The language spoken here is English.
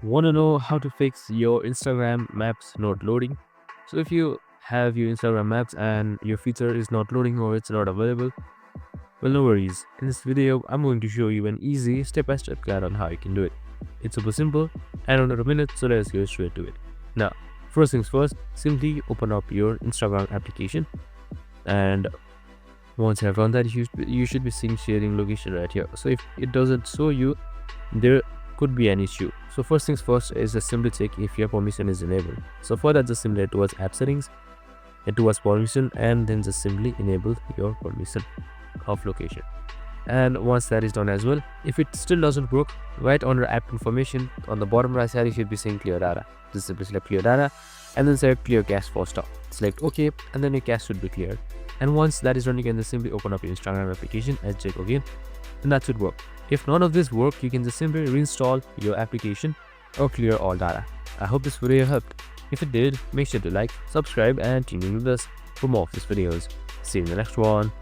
Want to know how to fix your Instagram maps not loading? So if you have your Instagram maps and your feature is not loading or it's not available, well, no worries. In this video, I'm going to show you an easy step-by-step guide on how you can do it. It's super simple and under a minute, so let's go straight to it. Now, first things first, simply open up your Instagram application, and once you have done that, you should be seeing sharing location right here. So if it doesn't show you, there could be an issue. So first things first is just simply check if your permission is enabled. So for that, just simply head towards app settings, head towards permission, and then just simply enable your permission of location. And once that is done as well, if it still doesn't work, right under app information on the bottom right side, you should be seeing clear data. Just simply select clear data and then select clear cache for stop. Select OK, and then your cache should be cleared. And once that is done, you can just simply open up your Instagram application and check again, and that should work. If none of this work, you can just simply reinstall your application or clear all data. I hope this video helped. If it did, make sure to like, subscribe, and tune in with us for more of these videos. See you in the next one.